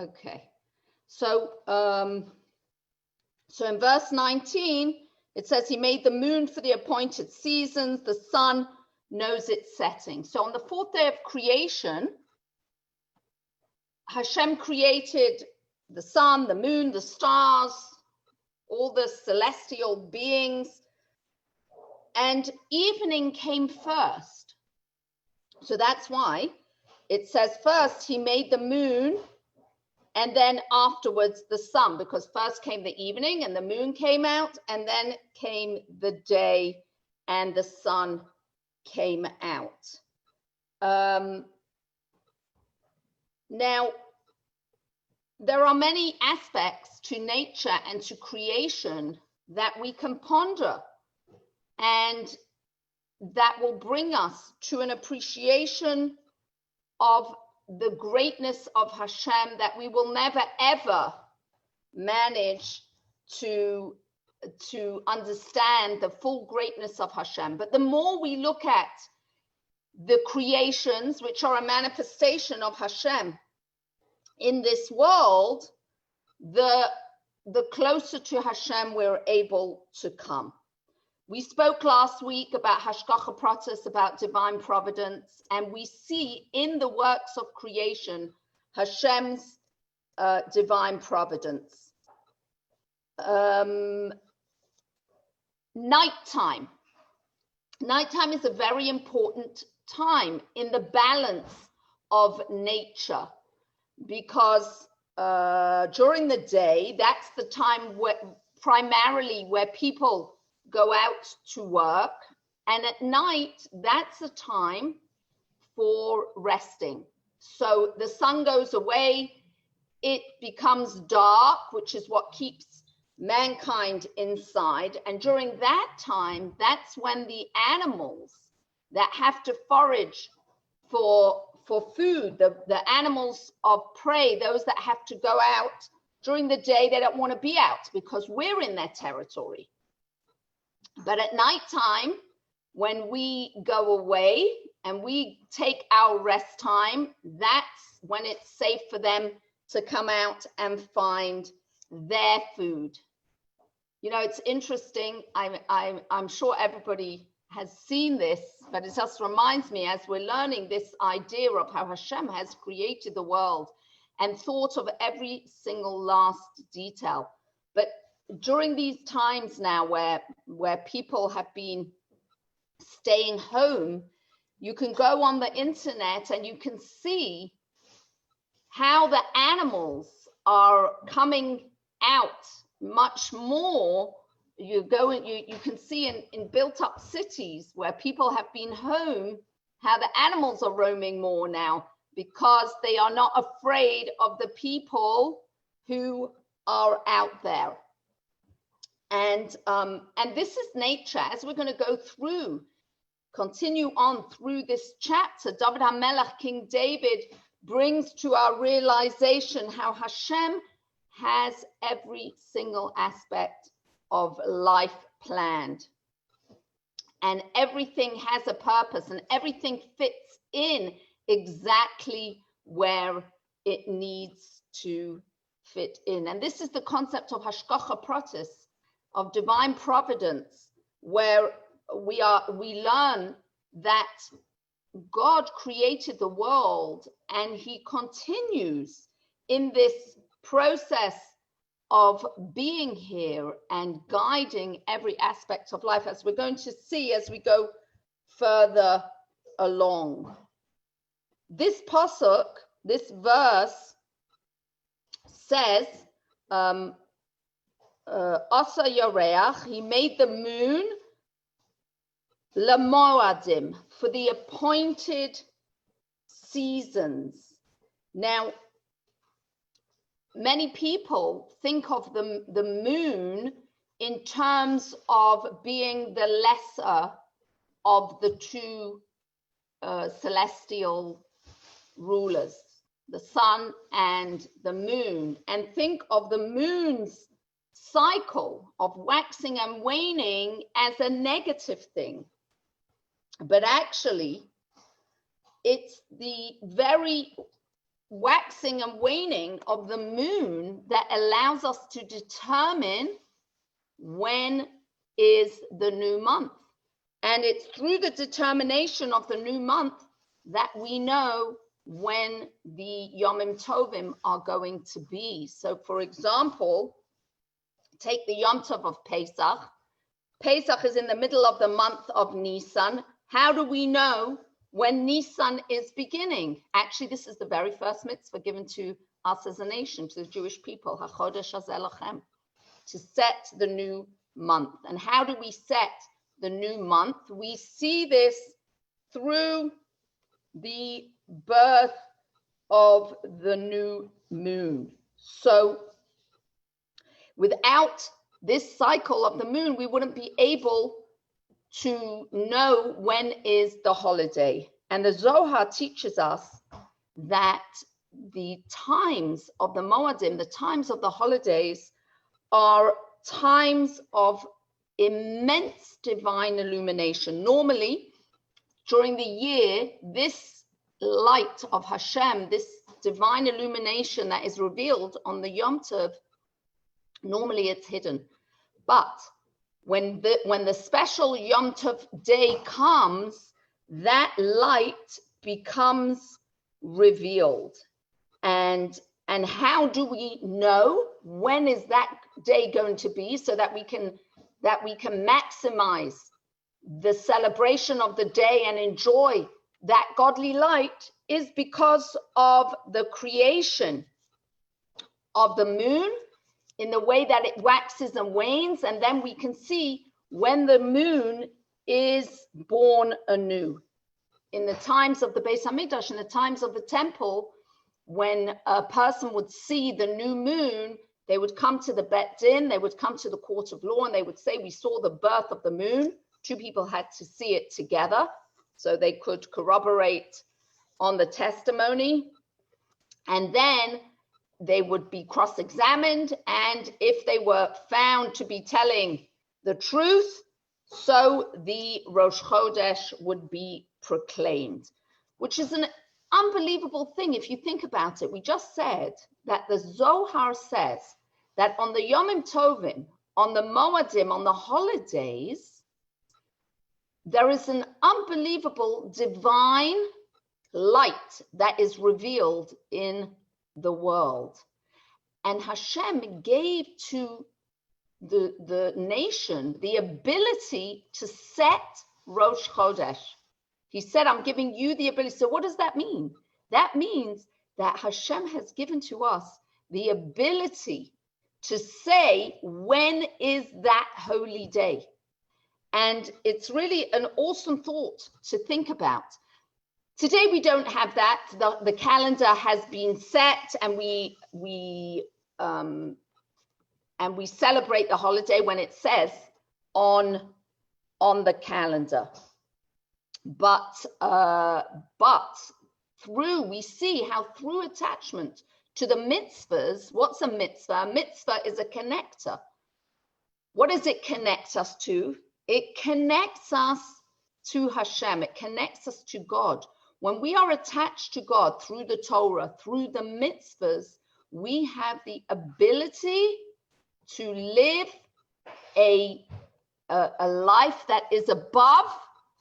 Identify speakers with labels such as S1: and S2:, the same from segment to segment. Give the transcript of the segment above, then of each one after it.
S1: Okay. So, so in verse 19, it says he made the moon for the appointed seasons. The sun knows its setting. So on the fourth day of creation, Hashem created the sun, the moon, the stars, all the celestial beings, and evening came first. So that's why it says first he made the moon and then afterwards the sun, because first came the evening and the moon came out, and then came the day and the sun came out. Now, there are many aspects to nature and to creation that we can ponder, and that will bring us to an appreciation of the greatness of Hashem that we will never ever manage to understand the full greatness of Hashem. But the more we look at the creations, which are a manifestation of Hashem in this world, the closer to Hashem we're able to come. We spoke last week about Hashgacha Pratis, about divine providence, and we see in the works of creation Hashem's divine providence. Nighttime. Nighttime is a very important time in the balance of nature, because during the day, that's the time primarily where people go out to work, and at night, that's a time for resting. So the sun goes away, it becomes dark, which is what keeps mankind inside, and during that time, that's when the animals that have to forage for food, the animals of prey, those that have to go out during the day, they don't want to be out because we're in their territory. But at nighttime, when we go away and we take our rest time, that's when it's safe for them to come out and find their food. You know, it's interesting. I'm sure everybody has seen this, but it just reminds me as we're learning this idea of how Hashem has created the world and thought of every single last detail. But during these times now where people have been staying home, you can go on the internet and you can see how the animals are coming out much more. You can see in built up cities where people have been home, how the animals are roaming more now because they are not afraid of the people who are out there. And this is nature. As we're going to go through, continue on through this chapter, David HaMelech, King David, brings to our realization how Hashem has every single aspect of life planned. And everything has a purpose and everything fits in exactly where it needs to fit in. And this is the concept of Hashgacha Pratis, of divine providence, where we learn that God created the world and he continues in this process of being here and guiding every aspect of life, as we're going to see as we go further along. This pasuk, this verse says, Asa Yareach, he made the moon Lamoadim, for the appointed seasons. Now, many people think of the moon in terms of being the lesser of the two celestial rulers, the sun and the moon, and think of the moon's cycle of waxing and waning as a negative thing. But actually, it's the very waxing and waning of the moon that allows us to determine when is the new month. And it's through the determination of the new month that we know when the Yomim Tovim are going to be. So, for example, take the Yom Tov of Pesach. Pesach is in the middle of the month of Nisan. How do we know when Nisan is beginning? Actually, this is the very first mitzvah given to us as a nation, to the Jewish people, HaChodesh Hazeh Lachem, to set the new month. And how do we set the new month? We see this through the birth of the new moon. So without this cycle of the moon, we wouldn't be able to know when is the holiday. And the Zohar teaches us that the times of the Moadim, the times of the holidays, are times of immense divine illumination. Normally, during the year, this light of Hashem, this divine illumination that is revealed on the Yom Tov, normally it's hidden. But when the special Yom Tov day comes, that light becomes revealed. And how do we know when is that day going to be, so that we can maximize the celebration of the day and enjoy that godly light, is because of the creation of the moon in the way that it waxes and wanes. And then we can see when the moon is born anew. In the times of the Beis Hamikdash, in the times of the temple, when a person would see the new moon, they would come to the Bet Din, they would come to the court of law, and they would say, we saw the birth of the moon. Two people had to see it together so they could corroborate on the testimony. And then they would be cross-examined, and if they were found to be telling the truth, so the Rosh Chodesh would be proclaimed, which is an unbelievable thing if you think about it. We just said that the Zohar says that on the Yomim Tovim, on the Moadim, on the holidays, there is an unbelievable divine light that is revealed in the world. And Hashem gave to the nation the ability to set Rosh Chodesh. He said, I'm giving you the ability. So what does that mean? That means that Hashem has given to us the ability to say, when is that holy day? And it's really an awesome thought to think about. Today we don't have that. The calendar has been set, and we celebrate the holiday when it says on the calendar. But we see how through attachment to the mitzvahs, what's a mitzvah? A mitzvah is a connector. What does it connect us to? It connects us to Hashem. It connects us to God. When we are attached to God through the Torah, through the mitzvahs, we have the ability to live a life that is above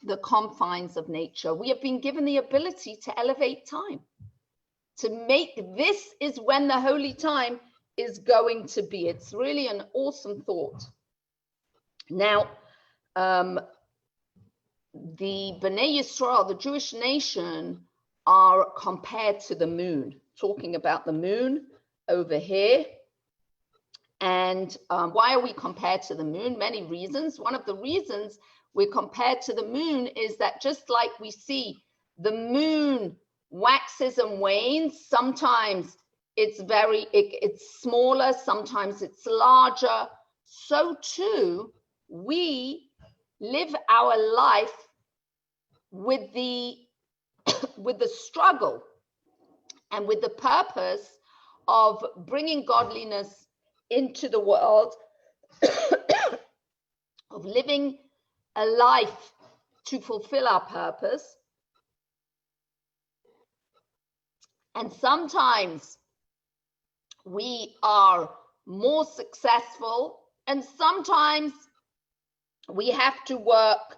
S1: the confines of nature. We have been given the ability to elevate time, to make this is when the holy time is going to be. It's really an awesome thought. Now, the Bnei Yisrael, the Jewish nation, are compared to the moon, talking about the moon over here. And why are we compared to the moon? Many reasons. One of the reasons we're compared to the moon is that just like we see the moon waxes and wanes, sometimes it's smaller, sometimes it's larger. So too, we live our life with the struggle and with the purpose of bringing godliness into the world, of living a life to fulfill our purpose. And sometimes we are more successful, and sometimes we have to work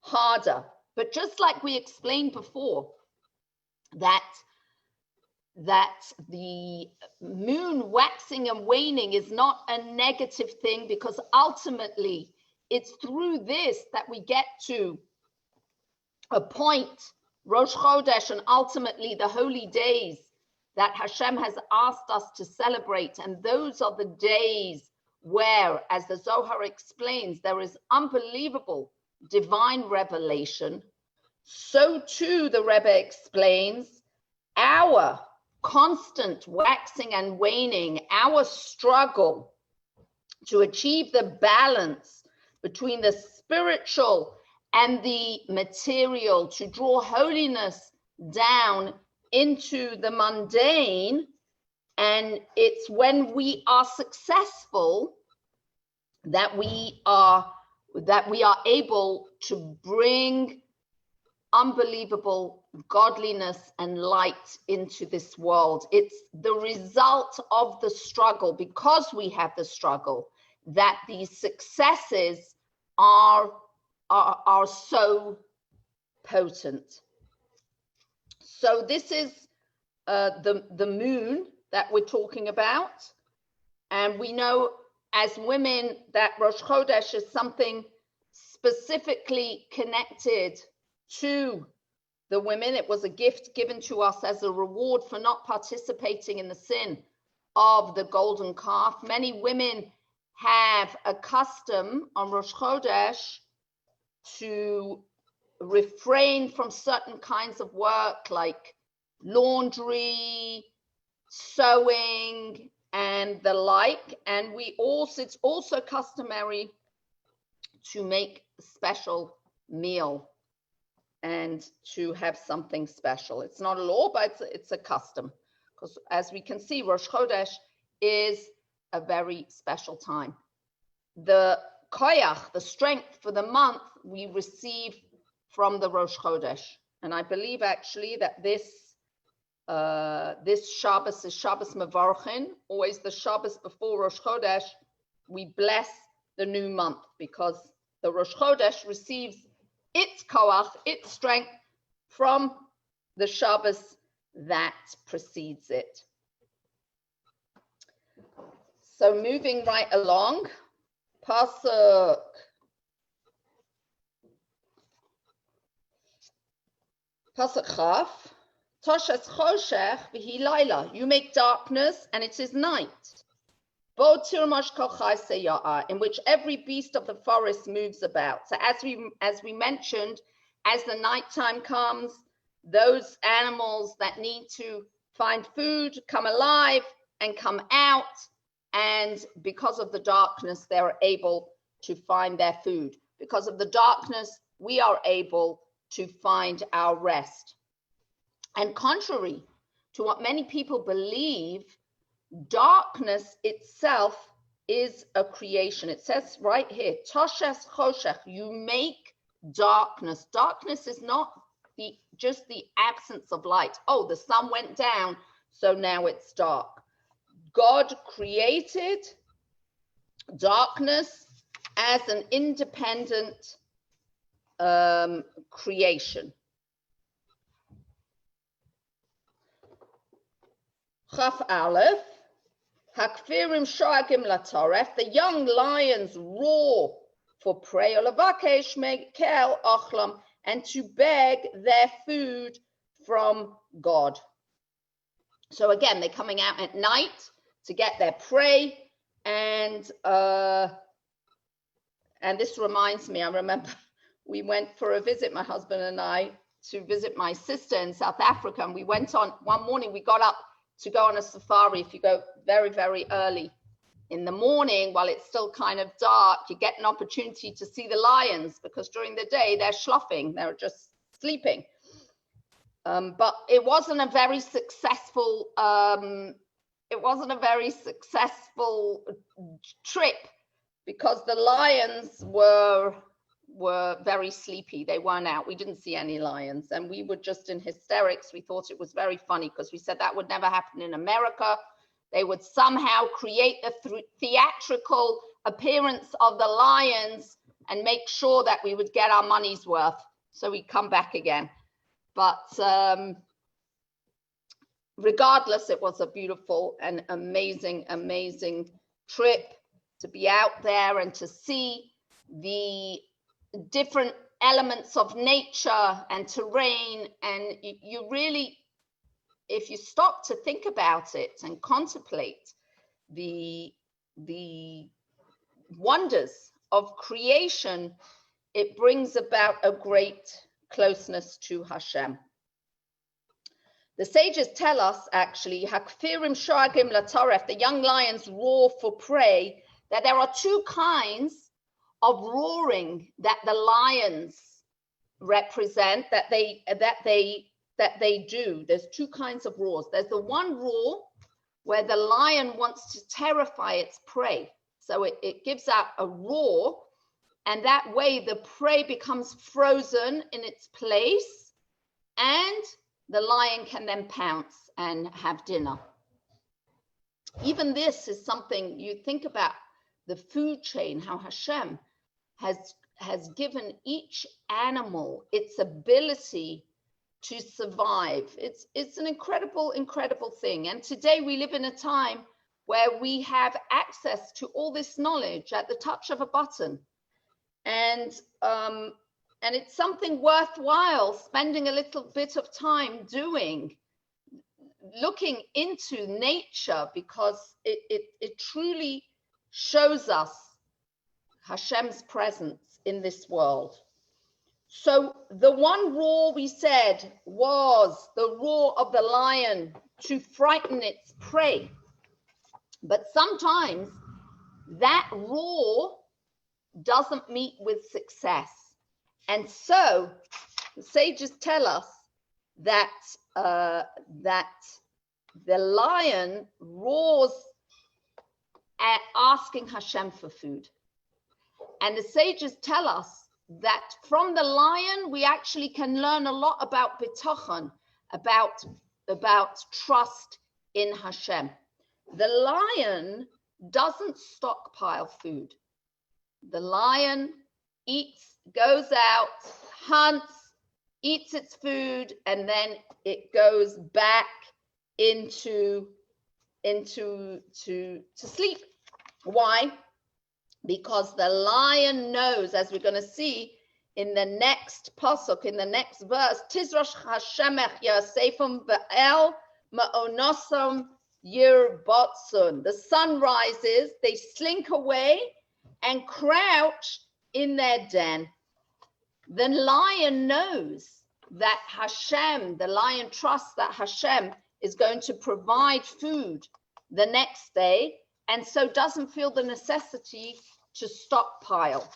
S1: harder. But just like we explained before, that the moon waxing and waning is not a negative thing, because ultimately it's through this that we get to a point, Rosh Chodesh, and ultimately the holy days that Hashem has asked us to celebrate. And those are the days where, as the Zohar explains, there is unbelievable divine revelation. So too, the Rebbe explains, our constant waxing and waning, our struggle to achieve the balance between the spiritual and the material, to draw holiness down into the mundane. And it's when we are successful that we are able to bring unbelievable godliness and light into this world. It's the result of the struggle, because we have the struggle, that these successes are so potent. So this is the moon that we're talking about, and we know as women that Rosh Chodesh is something specifically connected to the women. It was a gift given to us as a reward for not participating in the sin of the golden calf. Many women have a custom on Rosh Chodesh to refrain from certain kinds of work like laundry, sewing, and the like. And it's also customary to make a special meal and to have something special. It's not a law, but it's a custom, because as we can see, Rosh Chodesh is a very special time. The koyach, the strength for the month, we receive from the Rosh Chodesh. And I believe actually that this Shabbos is Shabbos Mevarchin, always the Shabbos before Rosh Chodesh. We bless the new month, because the Rosh Chodesh receives its koach, its strength, from the Shabbos that precedes it. So moving right along, Pasuk Chaf, Toshes Choshech v'hi Laila. You make darkness and it is night. Bo tirmash kol chai seya'ah, in which every beast of the forest moves about. So as we mentioned, as the nighttime comes, those animals that need to find food come alive and come out, and because of the darkness, they're able to find their food. Because of the darkness, we are able to find our rest. And contrary to what many people believe, darkness itself is a creation. It says right here, Toshes Choshech, you make darkness. Darkness is not just the absence of light. Oh, the sun went down, so now it's dark. God created darkness as an independent creation. Chaf Aleph, Hakfirim Shoagim Latoref, the young lions roar for prey, Olavakesh Mekel Ochlam, and to beg their food from God. So again, they're coming out at night to get their prey, and this reminds me, I remember we went for a visit, my husband and I, to visit my sister in South Africa, and we went on, one morning we got up to go on a safari. If you go very, very early in the morning while it's still kind of dark, you get an opportunity to see the lions, because during the day they're schluffing, they're just sleeping. But it wasn't a very successful trip, because the lions were were very sleepy. They weren't out. We didn't see any lions, and we were just in hysterics. We thought it was very funny because we said that would never happen in America. They would somehow create a theatrical appearance of the lions and make sure that we would get our money's worth. So we come back again. But regardless, it was a beautiful and amazing, amazing trip to be out there and to see the different elements of nature and terrain. And you really, if you stop to think about it and contemplate the wonders of creation, it brings about a great closeness to Hashem. The sages tell us, actually, Hakfirim shoagim latoref, the young lions roar for prey, that there are two kinds of roaring that the lions represent, that they do. There's two kinds of roars. There's the one roar where the lion wants to terrify its prey. So it gives out a roar, and that way the prey becomes frozen in its place, and the lion can then pounce and have dinner. Even this is something you think about, the food chain, how Hashem has given each animal its ability to survive. It's an incredible, incredible thing. And today we live in a time where we have access to all this knowledge at the touch of a button. And it's something worthwhile spending a little bit of time doing, looking into nature, because it truly shows us Hashem's presence in this world. So the one roar we said was the roar of the lion to frighten its prey. But sometimes that roar doesn't meet with success. And so the sages tell us that that the lion roars at asking Hashem for food. And the sages tell us that from the lion we actually can learn a lot about bitachon, about trust in Hashem. The lion doesn't stockpile food. The lion eats, goes out, hunts, eats its food, and then it goes back into sleep. Why? Because the lion knows, as we're going to see in the next pasuk, in the next verse, Tizrosh Hashemech Yasefum Ve'el Ma'onosam Yirbotsun. The sun rises, they slink away and crouch in their den. The lion knows that Hashem, the lion trusts that Hashem is going to provide food the next day, and so doesn't feel the necessity to stockpile.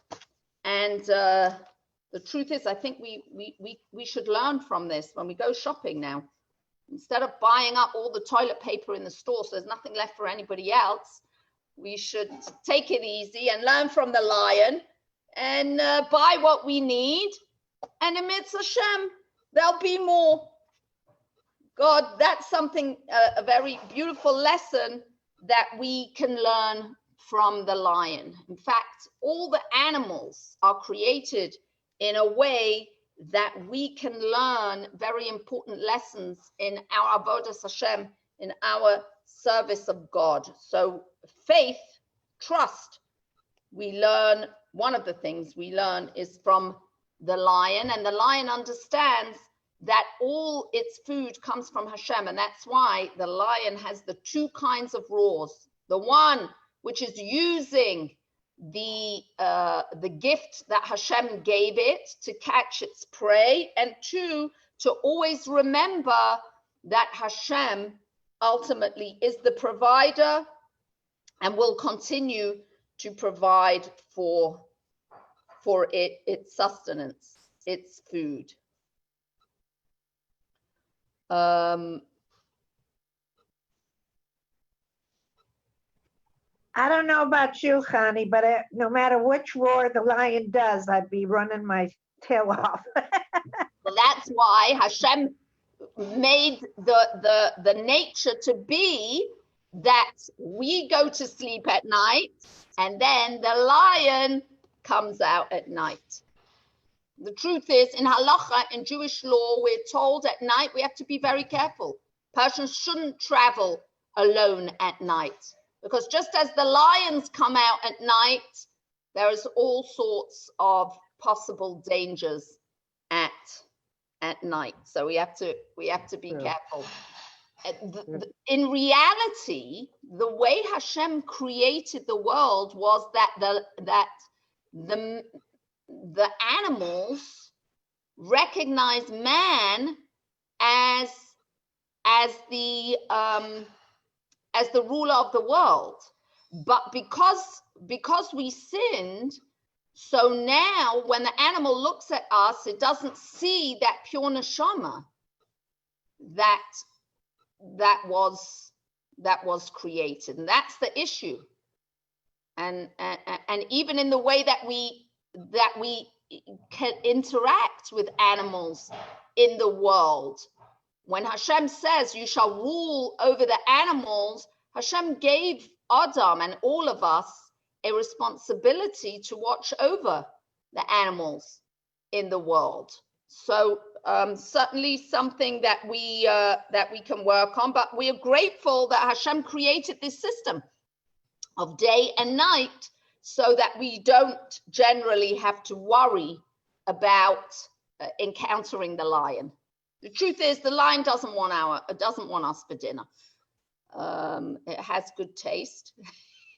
S1: And the truth is, I think we should learn from this when we go shopping now. Instead of buying up all the toilet paper in the store so there's nothing left for anybody else, we should take it easy and learn from the lion and buy what we need. And amidst Hashem, there'll be more. God, that's something, a very beautiful lesson that we can learn from the lion. In fact, all the animals are created in a way that we can learn very important lessons in our avodas Hashem, in our service of God. So faith, trust, we learn, one of the things we learn is from the lion, and the lion understands that all its food comes from Hashem, and that's why the lion has the two kinds of roars. The one which is using the gift that Hashem gave it to catch its prey, and two, to always remember that Hashem ultimately is the provider and will continue to provide for its sustenance, its food.
S2: I don't know about you, Chani, but no matter which roar the lion does, I'd be running my tail off.
S1: Well, that's why Hashem made the nature to be that we go to sleep at night and then the lion comes out at night. The truth is, in halacha, in Jewish law, we're told at night we have to be very careful. Persons shouldn't travel alone at night, because just as the lions come out at night, there is all sorts of possible dangers at night. So we have to be careful. In reality, the way Hashem created the world was that the animals recognize man as the ruler of the world, but because we sinned, so now when the animal looks at us, it doesn't see that pure neshama that was created, and that's the issue. And even in the way that we can interact with animals in the world, when Hashem says you shall rule over the animals, Hashem gave Adam and all of us a responsibility to watch over the animals in the world. So certainly something that we can work on, but we are grateful that Hashem created this system of day and night so that we don't generally have to worry about encountering the lion. The truth is, the lion doesn't want us for dinner. It has good taste.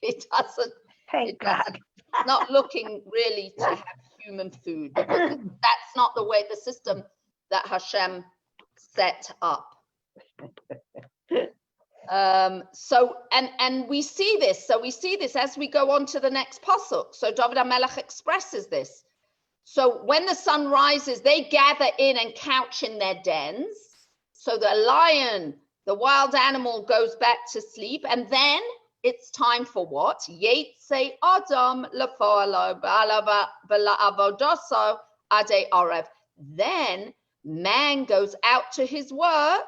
S1: It doesn't.
S2: Thank God.
S1: It's not looking really to have human food, because that's not the way the system that Hashem set up. So we see this. So we see this as we go on to the next pasuk. So David HaMelech expresses this. So when the sun rises, they gather in and couch in their dens. So the lion, the wild animal, goes back to sleep, and then it's time for what? Yetze Adam lefoalo b'la'avodoso ade arev. Then man goes out to his work,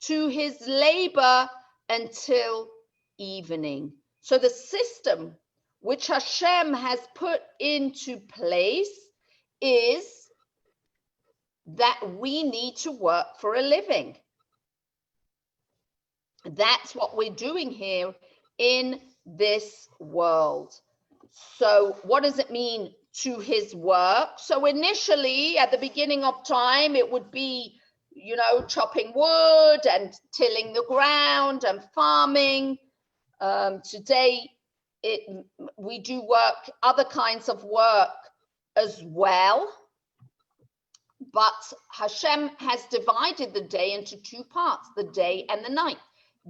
S1: to his labor, until evening. So the system which Hashem has put into place is that we need to work for a living. That's what we're doing here in this world. So what does it mean, to his work? So initially, at the beginning of time, it would be, chopping wood and tilling the ground and farming. Today, we do work, other kinds of work as well. But Hashem has divided the day into two parts, the day and the night.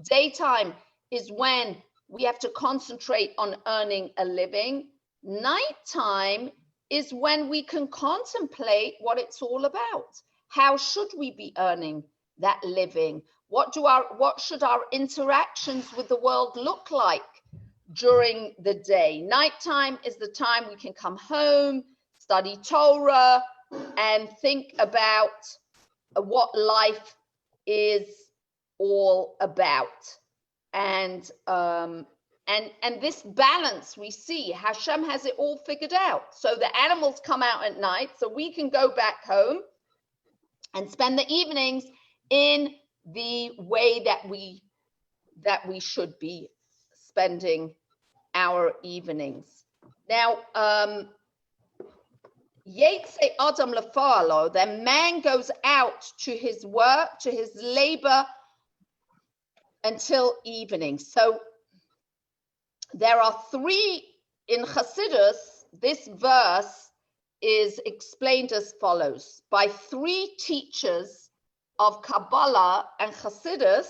S1: Daytime is when we have to concentrate on earning a living. Nighttime is when we can contemplate what it's all about. How should we be earning that living? What should our interactions with the world look like during the day? Nighttime is the time we can come home, study Torah, and think about what life is all about. And this balance we see, Hashem has it all figured out. So the animals come out at night, so we can go back home and spend the evenings in the way that we should be spending our evenings. Now, Yetze Adam lefoalo, then man goes out to his work, to his labor, until evening. So there are three in Chassidus. This verse is explained as follows: by three teachers of Kabbalah and Chassidus.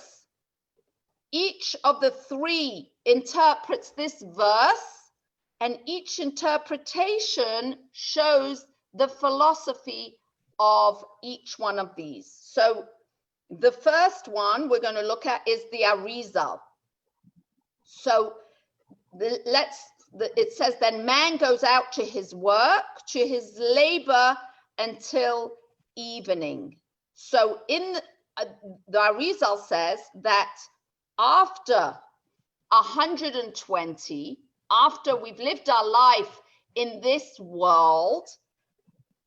S1: Each of the three interprets this verse, and each interpretation shows the philosophy of each one of these. So the first one we're going to look at is the Arizal. So it says, then man goes out to his work, to his labor until evening. So the Arizal says that after 120, after we've lived our life in this world,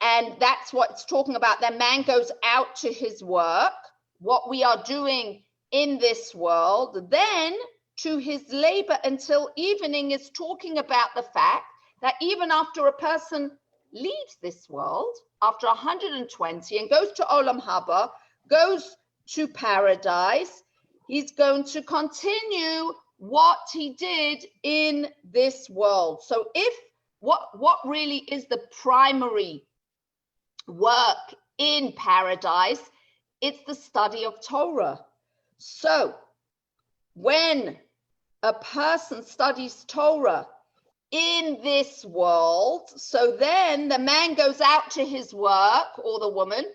S1: and that's what it's talking about, then man goes out to his work, what we are doing in this world, then to his labor until evening is talking about the fact that even after a person leaves this world, after 120, and goes to Olam Haba, goes to paradise, he's going to continue what he did in this world. So what really is the primary work in paradise? It's the study of Torah. So when a person studies Torah in this world, so then the man goes out to his work, or the woman,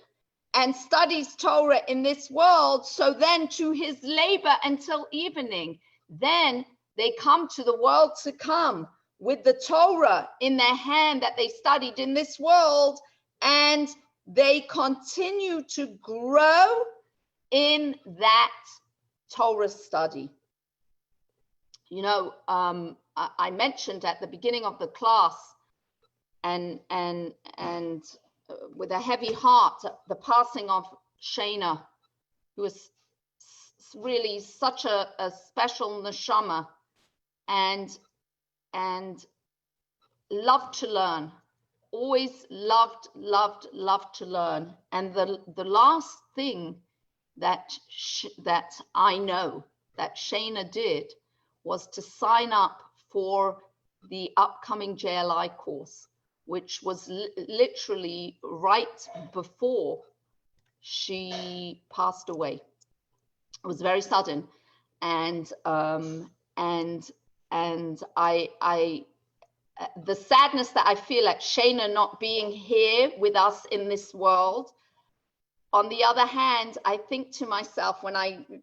S1: and studies Torah in this world, so then to his labor until evening. Then they come to the world to come with the Torah in their hand that they studied in this world, and they continue to grow in that Torah study. You know, I mentioned at the beginning of the class, and with a heavy heart, the passing of Shana, who was really such a special neshama, and loved to learn, always loved to learn. And the last thing that I know that Shana did was to sign up for the upcoming JLI course, which was literally right before she passed away. It was very sudden, and I the sadness that I feel at Shana not being here with us in this world. On the other hand, I think to myself, when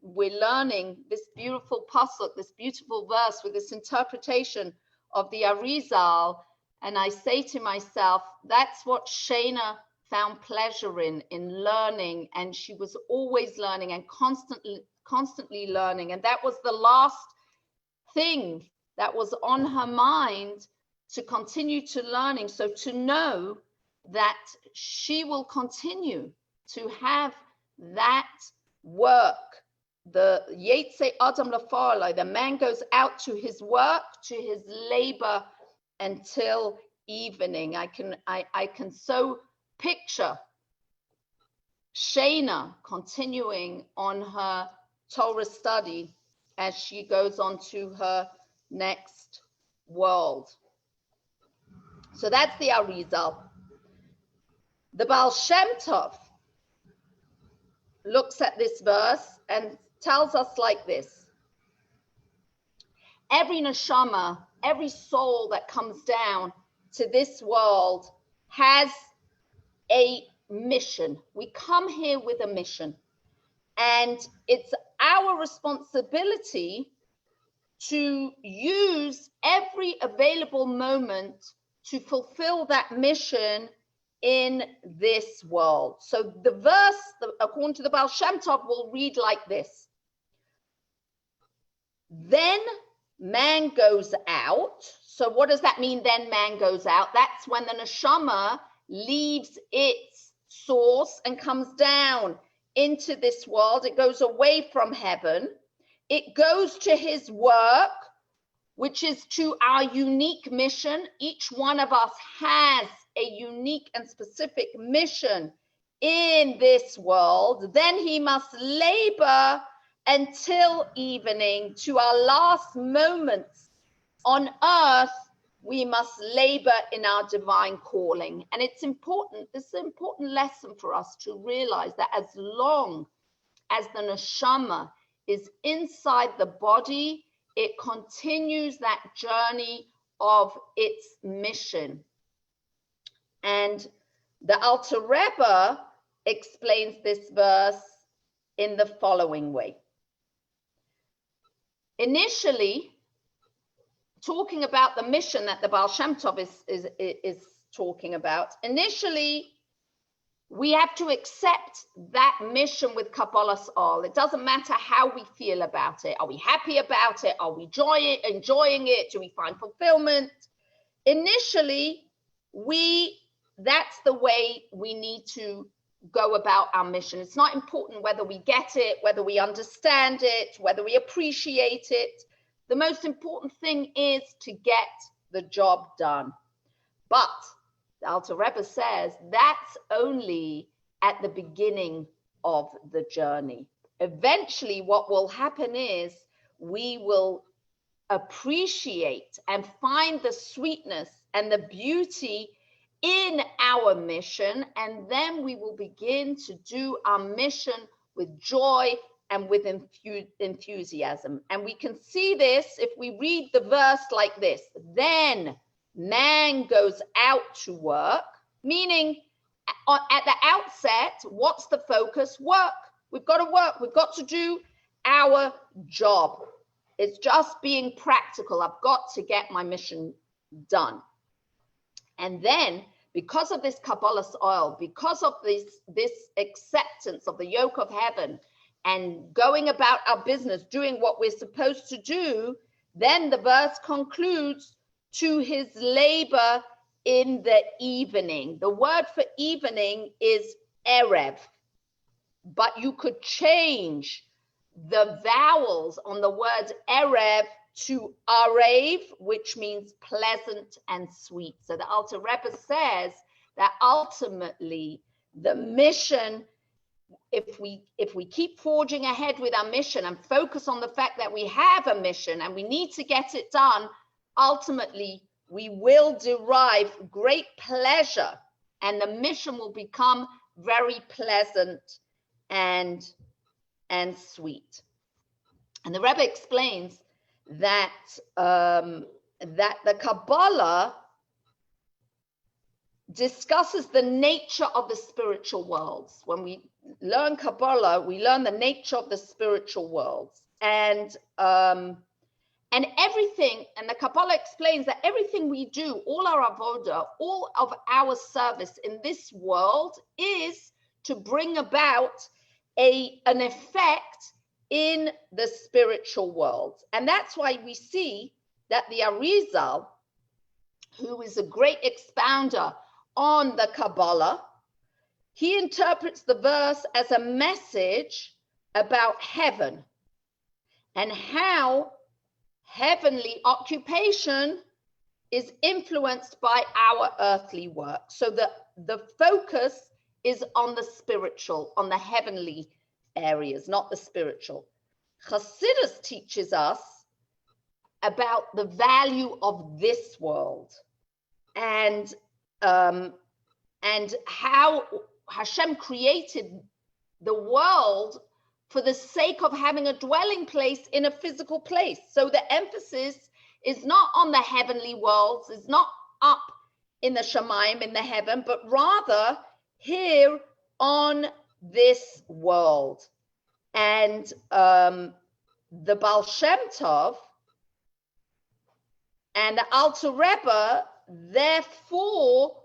S1: we're learning this beautiful pasuk, this beautiful verse with this interpretation of the Arizal, and I say to myself, that's what Shana found pleasure in learning, and she was always learning and constantly learning, and that was the last thing that was on her mind, to continue to learning. So to know that she will continue to have that work, the Yetze Adam Lafa'alai, the man goes out to his work, to his labor until evening. I can so picture Shana continuing on her Torah study as she goes on to her next world. So that's the Arizal. The Baal Shem Tov looks at this verse and tells us like this: every neshama, every soul that comes down to this world has a mission. We come here with a mission, and it's our responsibility to use every available moment to fulfill that mission in this world. So the verse, according to the Baal Shem Tov, will read like this: then man goes out. So what does that mean, then man goes out? That's when the neshama leaves its source and comes down into this world. It goes away from heaven. It goes to his work, which is to our unique mission. Each one of us has a unique and specific mission in this world. Then he must labor until evening. To our last moments on earth, we must labor in our divine calling. And it's important, this is an important lesson for us to realize that as long as the neshama is inside the body, it continues that journey of its mission. And the Alter Rebbe explains this verse in the following way. Initially, talking about the mission that the Baal Shem Tov is talking about, initially, we have to accept that mission with Kabbalas Ol. It doesn't matter how we feel about it. Are we happy about it? Are we enjoying it? Do we find fulfillment? Initially, that's the way we need to go about our mission. It's not important whether we get it, whether we understand it, whether we appreciate it. The most important thing is to get the job done. But the Alter Rebbe says that's only at the beginning of the journey. Eventually, what will happen is we will appreciate and find the sweetness and the beauty in our mission, and then we will begin to do our mission with joy and with enthusiasm. And we can see this if we read the verse like this: then man goes out to work, meaning at the outset, what's the focus? Work. We've got to work. We've got to do our job. It's just being practical. I've got to get my mission done. And then, because of this Kabbalas Ol, because of this acceptance of the yoke of heaven and going about our business, doing what we're supposed to do, then the verse concludes, to his labor in the evening. The word for evening is erev, but you could change the vowels on the word erev to arev, which means pleasant and sweet. So the Alter Rebbe says that ultimately the mission, if we keep forging ahead with our mission and focus on the fact that we have a mission and we need to get it done, ultimately we will derive great pleasure and the mission will become very pleasant and sweet. And the Rebbe explains that that the Kabbalah discusses the nature of the spiritual worlds. When we learn Kabbalah, we learn the nature of the spiritual worlds, and everything, and the Kabbalah explains that everything we do, all our avodah, all of our service in this world is to bring about an effect in the spiritual world. And that's why we see that the Arizal, who is a great expounder on the Kabbalah, he interprets the verse as a message about heaven and how heavenly occupation is influenced by our earthly work. So the focus is on the spiritual, on the heavenly areas, not the spiritual. Chassidus teaches us about the value of this world and how Hashem created the world for the sake of having a dwelling place in a physical place. So the emphasis is not on the heavenly worlds, is not up in the Shamayim, in the heaven, but rather here on this world. And the Baal Shem Tov and the Alter Rebbe therefore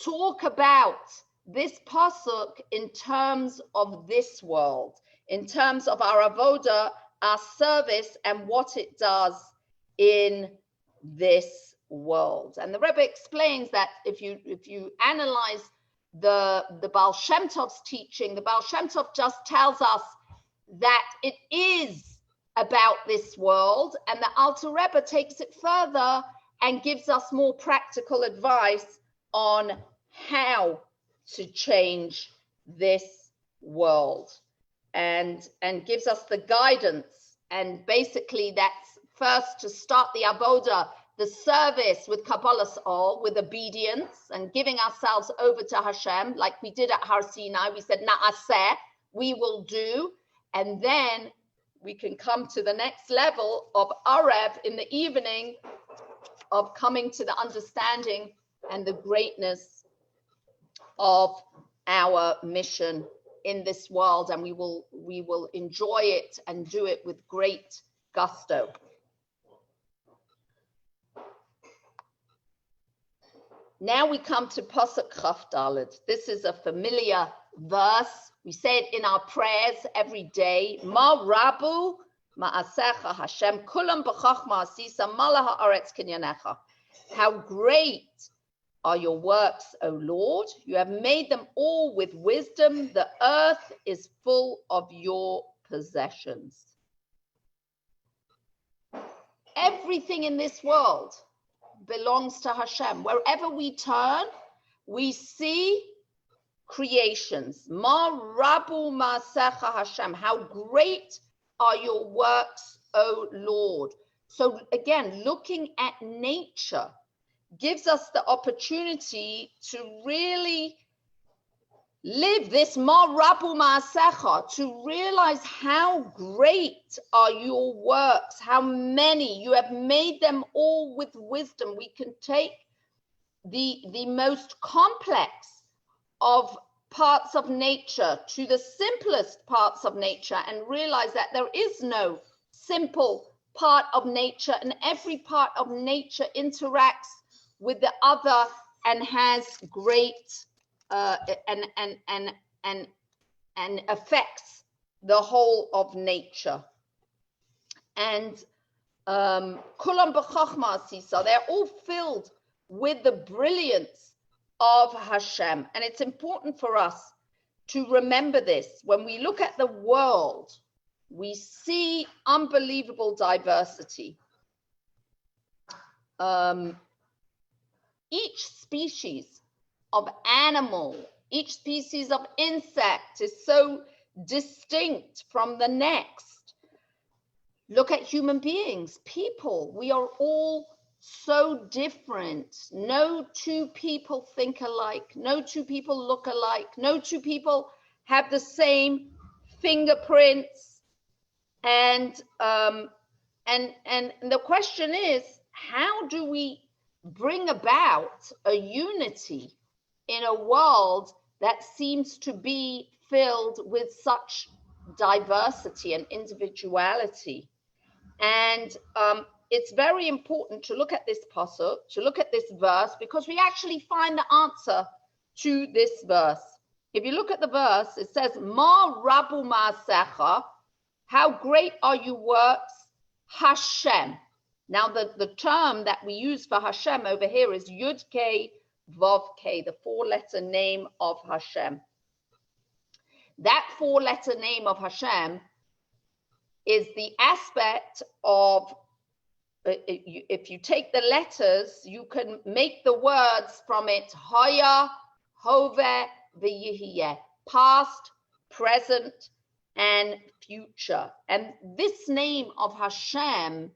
S1: talk about this pasuk in terms of this world, in terms of our avodah, our service, and what it does in this world. And the Rebbe explains that if you analyze the Baal Shem Tov's teaching, the Baal Shem Tov just tells us that it is about this world, and the Alter Rebbe takes it further and gives us more practical advice on how to change this world, and gives us the guidance. And basically that's first to start the avodah, the service with Kabbalas Ol, with obedience and giving ourselves over to Hashem, like we did at Har Sinai. We said, Na'aseh, we will do. And then we can come to the next level of Arev in the evening, of coming to the understanding and the greatness of our mission in this world. And we will enjoy it and do it with great gusto. Now we come to Pasuk Chaf Daled. This is a familiar verse. We say it in our prayers every day. Ma rabu ma'asecha Hashem kulam b'chachma asisa mala ha'aretz kinyanecha. How great are your works, O Lord. You have made them all with wisdom. The earth is full of your possessions. Everything in this world belongs to Hashem. Wherever we turn, we see creations. Ma rabu ma'asecha Hashem. How great are your works, O Lord. So again, looking at nature gives us the opportunity to really live this ma rabu ma'asecha, to realize how great are your works, how many. You have made them all with wisdom. We can take the most complex of parts of nature to the simplest parts of nature and realize that there is no simple part of nature, and every part of nature interacts with the other and has great and affects the whole of nature. And kulam b'chachma asisa, they're all filled with the brilliance of Hashem. And it's important for us to remember this. When we look at the world, we see unbelievable diversity. Each species of animal, each species of insect is so distinct from the next. Look at human beings, people. We are all so different. No two people think alike. No two people look alike. No two people have the same fingerprints. And the question is, how do we bring about a unity in a world that seems to be filled with such diversity and individuality? And it's very important to look at this pasuk, to look at this verse, because we actually find the answer to this verse. If you look at the verse, it says, Ma rabu ma'asecha, how great are your works, Hashem. Now, the term that we use for Hashem over here is Yud-Kei Vav-Kei, the four-letter name of Hashem. That four-letter name of Hashem is the aspect of, if you take the letters, you can make the words from it Haya, Hove, V'Yihiyeh, past, present, and future. And this name of Hashem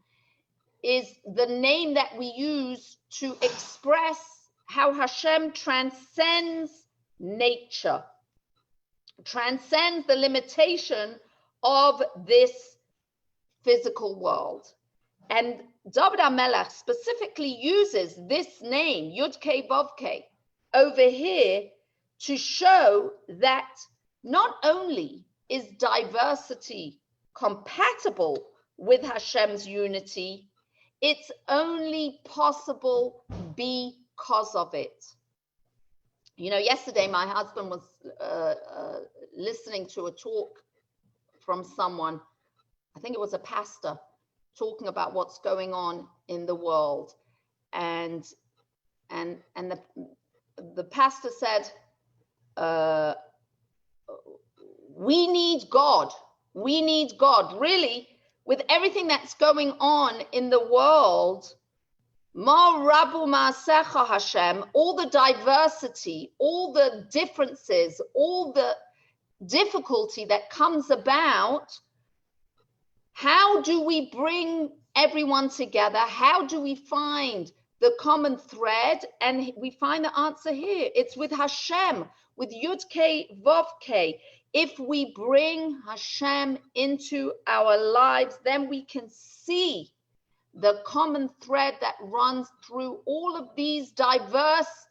S1: is the name that we use to express how Hashem transcends nature, transcends the limitation of this physical world. And David HaMelech specifically uses this name, Yud-Kei Vav-Kei, over here to show that not only is diversity compatible with Hashem's unity, it's only possible because of it. You know, yesterday my husband was listening to a talk from someone, I think it was a pastor, talking about what's going on in the world. And the pastor said, we need God. We need God. Really, with everything that's going on in the world, Ma Rabu Ma'asecha Hashem, all the diversity, all the differences, all the difficulty that comes about, how do we bring everyone together? How do we find the common thread? And we find the answer here. It's with Hashem, with Yud-Kei Vav-Kei. If we bring Hashem into our lives, then we can see the common thread that runs through all of these diverse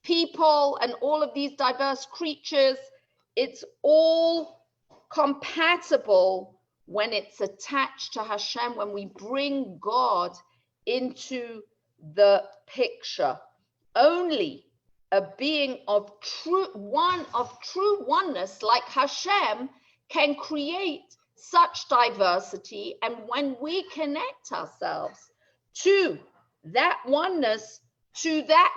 S1: people and all of these diverse creatures. It's all compatible when it's attached to Hashem, when we bring God into the picture. only a being of true oneness like Hashem can create such diversity. And when we connect ourselves to that oneness, to that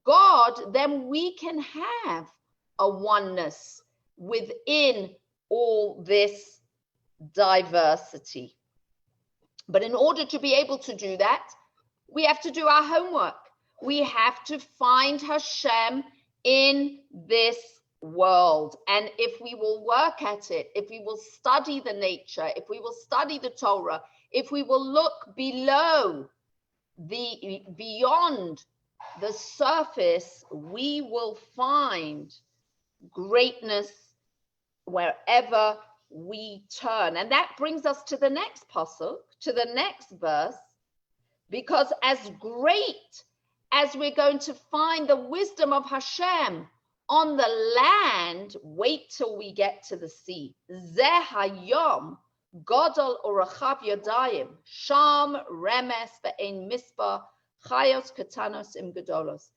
S1: God, then we can have a oneness within all this diversity. But in order to be able to do that, we have to do our homework. We have to find Hashem in this world. And if we will work at it, if we will study the nature, if we will study the Torah, if we will look beyond the surface, we will find greatness wherever we turn. And that brings us to the next pasuk, to the next verse, because as great as we're going to find the wisdom of Hashem on the land, wait till we get to the sea. Zeh hayom gadol urachav yadayim sham remes ve'ein mispa chayos katanos im gadolos.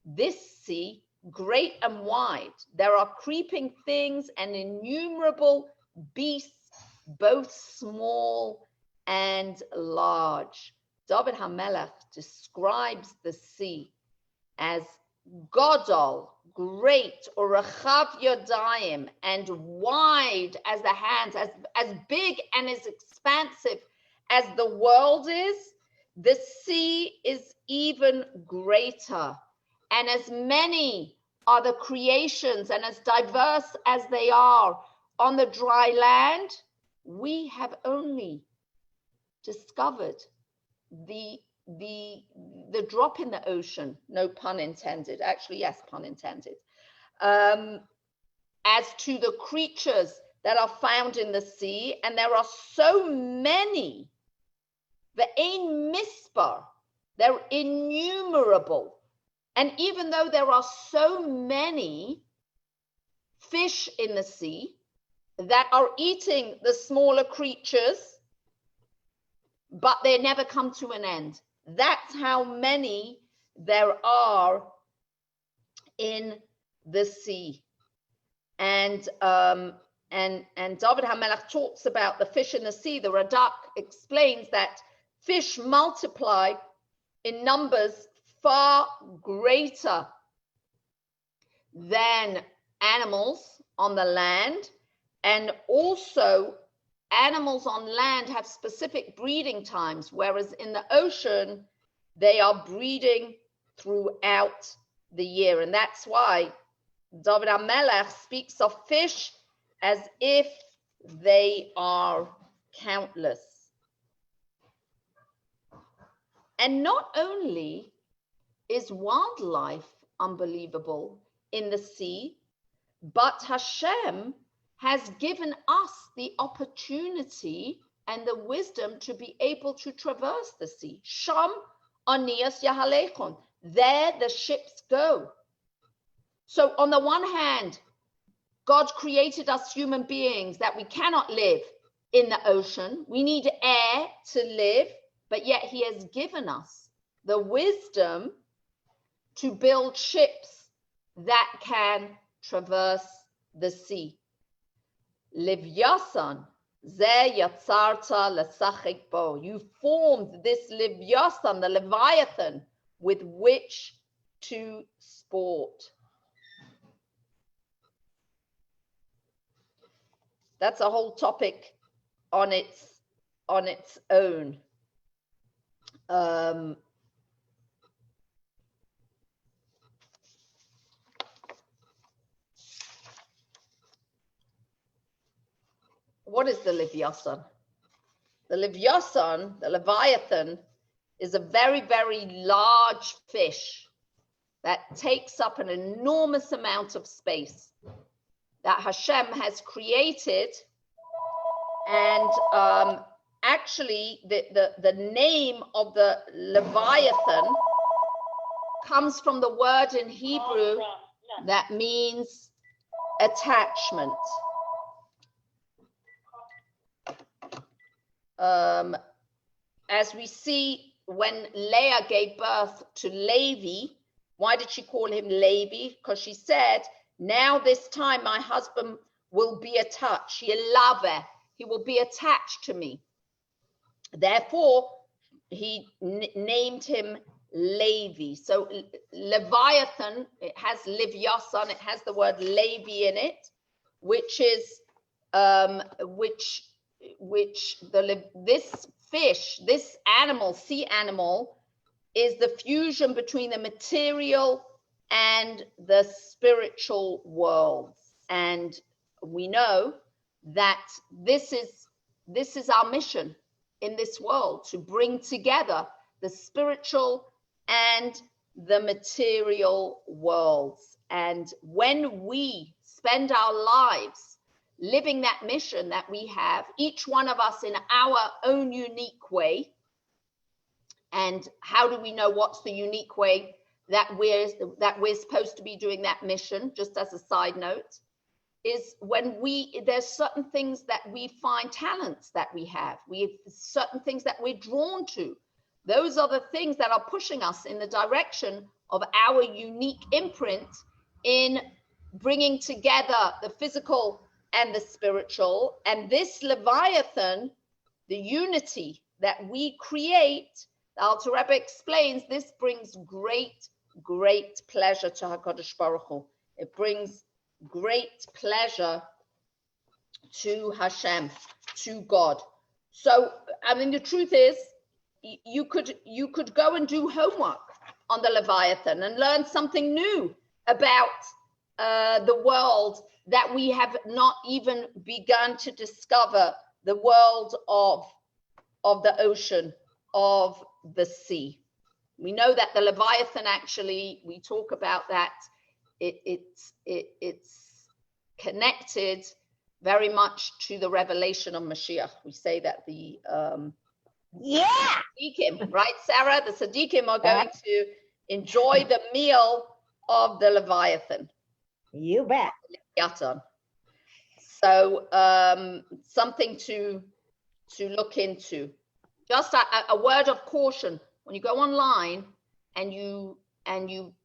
S1: This sea, great and wide, there are creeping things and innumerable beasts, both small and large. David HaMelech describes the sea as Gadol, great, or Rechav Yodayim, and wide as the hands, as big and as expansive as the world is. The sea is even greater, and as many are the creations and as diverse as they are on the dry land, we have only discovered the drop in the ocean, no pun intended, actually yes, pun intended, as to the creatures that are found in the sea. And there are so many, ve'ein mispar, they're innumerable. And even though there are so many fish in the sea that are eating the smaller creatures, but they never come to an end. That's how many there are in the sea. And David HaMelech talks about the fish in the sea. The Radak explains that fish multiply in numbers far greater than animals on the land, and also animals on land have specific breeding times, whereas in the ocean, they are breeding throughout the year. And that's why David HaMelech speaks of fish as if they are countless. And not only is wildlife unbelievable in the sea, but Hashem has given us the opportunity and the wisdom to be able to traverse the sea. Sham anias yahalechon. There the ships go. So on the one hand, God created us human beings that we cannot live in the ocean. We need air to live, but yet he has given us the wisdom to build ships that can traverse the sea. Livyasan, ze yatzarta lesachik bo. You formed this Livyasan, the Leviathan, with which to sport. That's a whole topic on its own. What is the Livyasan? The Livyasan, the Leviathan, is a very, very large fish that takes up an enormous amount of space that Hashem has created. And actually, the name of the Leviathan comes from the word in Hebrew that means attachment. As we see when Leah gave birth to Levi, Why did she call him Levi? Because she said, now this time my husband will be attached. He will be attached to me. Therefore, he named him Levi. So Leviathan, it has Livyasan, it has the word Levi in it, which is this fish, this animal, sea animal, is the fusion between the material and the spiritual worlds. And we know that this is our mission in this world, to bring together the spiritual and the material worlds. And when we spend our lives living that mission that we have, each one of us in our own unique way. And how do we know what's the unique way that we're supposed to be doing that mission? Just as a side note, is when there's certain things that we find, talents that we have certain things that we're drawn to. Those are the things that are pushing us in the direction of our unique imprint in bringing together the physical and the spiritual. And this Leviathan, the unity that we create, the Alter Rebbe explains, this brings great pleasure to HaKadosh Baruch Hu. It brings great pleasure to Hashem, to God. So, I mean, the truth is, you could go and do homework on the Leviathan and learn something new about the world that we have not even begun to discover, the world of the ocean, of the sea. We know that the Leviathan, actually, we talk about that, it's connected very much to the revelation of Mashiach. We say that the Tzaddikim, right, Sarah? The Tzaddikim are going to enjoy the meal of the Leviathan.
S2: You bet.
S1: So something to look into. Just a word of caution: when you go online and you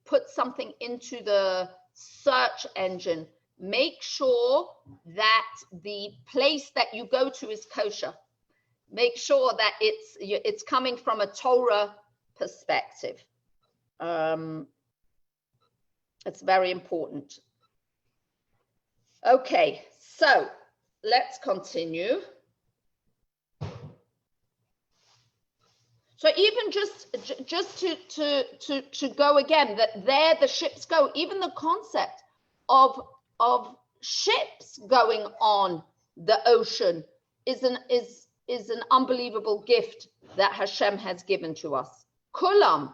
S1: put something into the search engine, make sure that the place that you go to is kosher. Make sure that it's coming from a Torah perspective. It's very important. Okay, so let's continue. So even just to go again, that there the ships go, even the concept of ships going on the ocean is an unbelievable gift that Hashem has given to us. Kulam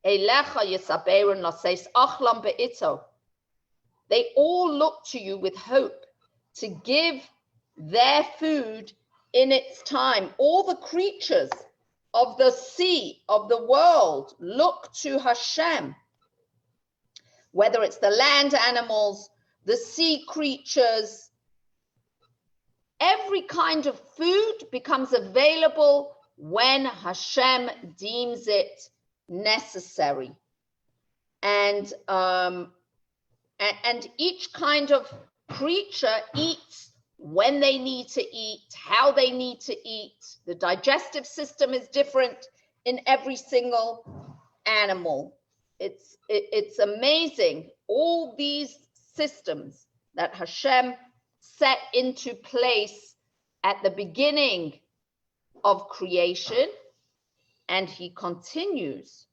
S1: elecha yisaberun laseis achlam be'ito. They all look to you with hope to give their food in its time. All the creatures of the sea, of the world, look to Hashem. Whether it's the land animals, the sea creatures, every kind of food becomes available when Hashem deems it necessary. And each kind of creature eats when they need to eat, how they need to eat. The digestive system is different in every single animal. It's amazing, all these systems that Hashem set into place at the beginning of creation, and he continues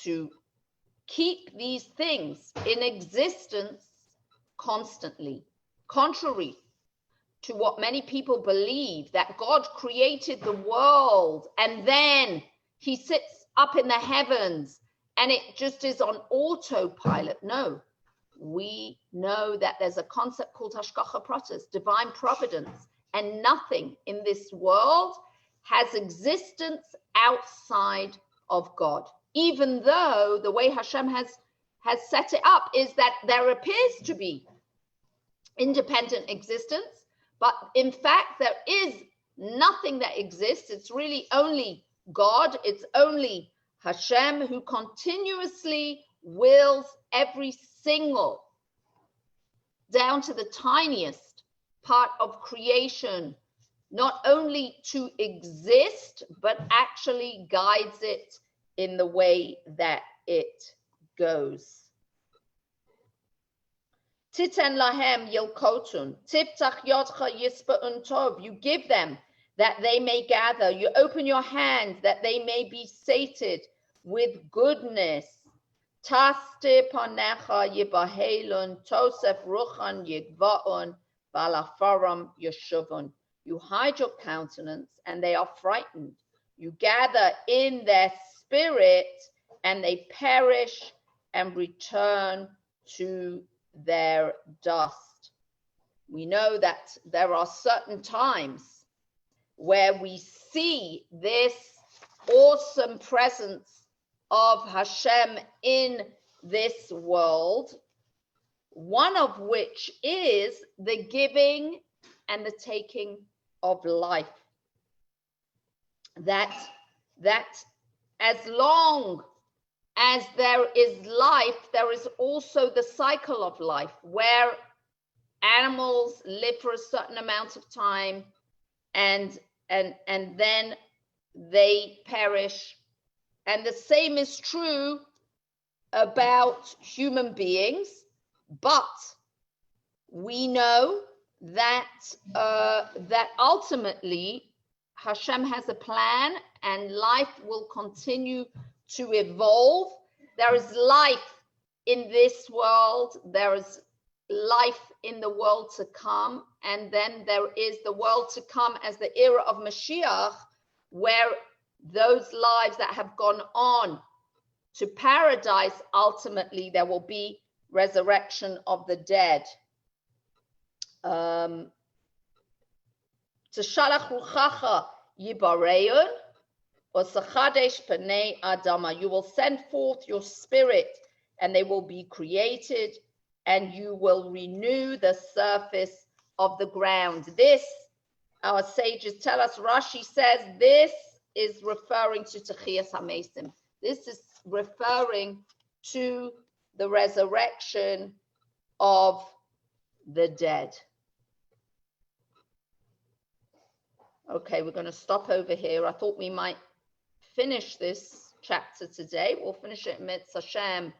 S1: to keep these things in existence constantly, contrary to what many people believe, that God created the world and then he sits up in the heavens and it just is on autopilot. No, we know that there's a concept called hashgacha pratis, divine providence, and nothing in this world has existence outside of God. Even though the way Hashem has set it up is that there appears to be independent existence, but in fact there is nothing that exists. It's really only God, it's only Hashem who continuously wills every single, down to the tiniest part of creation, not only to exist, but actually guides it in the way that it goes. Titen lahem yilkotun, tiftach yodcha yisba'un tov. You give them that they may gather. You open your hand that they may be sated with goodness. Taste panecha yibahelun, tosef ruchan yigva'un, balafaram yeshuvun. You hide your countenance and they are frightened. You gather in their spirit and they perish and return to their dust. We know that there are certain times where we see this awesome presence of Hashem in this world, one of which is the giving and the taking of life. That as long as there is life, there is also the cycle of life where animals live for a certain amount of time and then they perish. And the same is true about human beings, but we know that that ultimately Hashem has a plan and life will continue to evolve. There is life in this world, there is life in the world to come, and then there is the world to come as the era of Mashiach, where those lives that have gone on to paradise, ultimately there will be resurrection of the dead. Teshalach ruchacha yibareun, osachadesh penei adama. You will send forth your spirit, and they will be created, and you will renew the surface of the ground. This, our sages tell us, Rashi says, this is referring to Techiyas HaMesim. This is referring to the resurrection of the dead. Okay, we're going to stop over here. I thought we might finish this chapter today. We'll finish it Mitzvah Hashem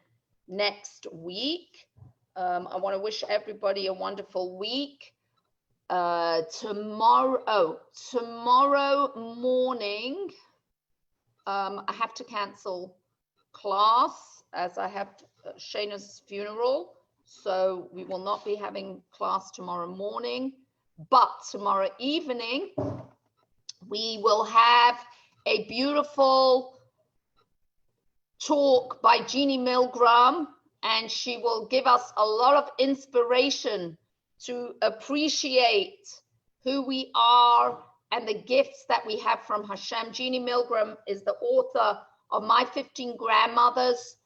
S1: next week. I want to wish everybody a wonderful week. Tomorrow morning, I have to cancel class as I have Shayna's funeral, so we will not be having class tomorrow morning. But tomorrow evening, we will have a beautiful talk by Jeannie Milgram, and she will give us a lot of inspiration to appreciate who we are and the gifts that we have from Hashem. Jeannie Milgram is the author of My 15 Grandmothers,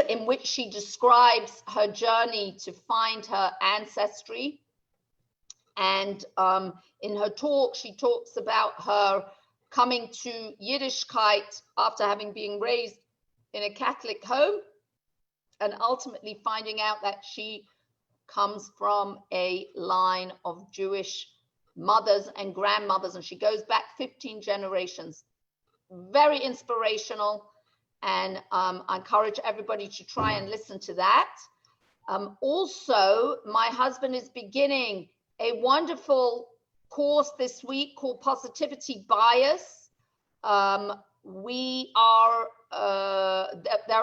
S1: in which she describes her journey to find her ancestry. And in her talk, she talks about her coming to Yiddishkeit after having been raised in a Catholic home, and ultimately finding out that she comes from a line of Jewish mothers and grandmothers, and she goes back 15 generations. Very inspirational, and I encourage everybody to try and listen to that. Also, my husband is beginning a wonderful course this week called Positivity Bias. There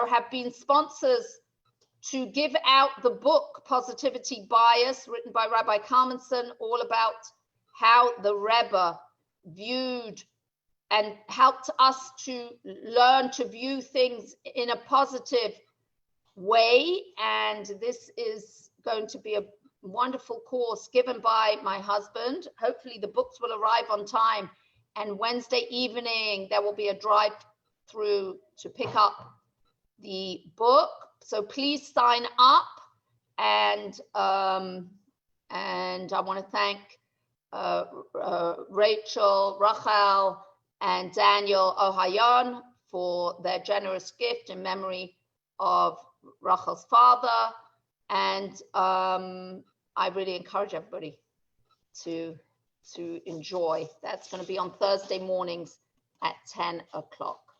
S1: have been sponsors to give out the book Positivity Bias, written by Rabbi Kalmanson, all about how the Rebbe viewed and helped us to learn to view things in a positive way. And this is going to be a wonderful course given by my husband. Hopefully the books will arrive on time, and Wednesday evening there will be a drive-through to pick up the book. So please sign up, and I want to thank Rachel, Rachel, and Daniel Ohayon for their generous gift in memory of Rachel's father. And I really encourage everybody to enjoy. That's going to be on Thursday mornings at 10 o'clock.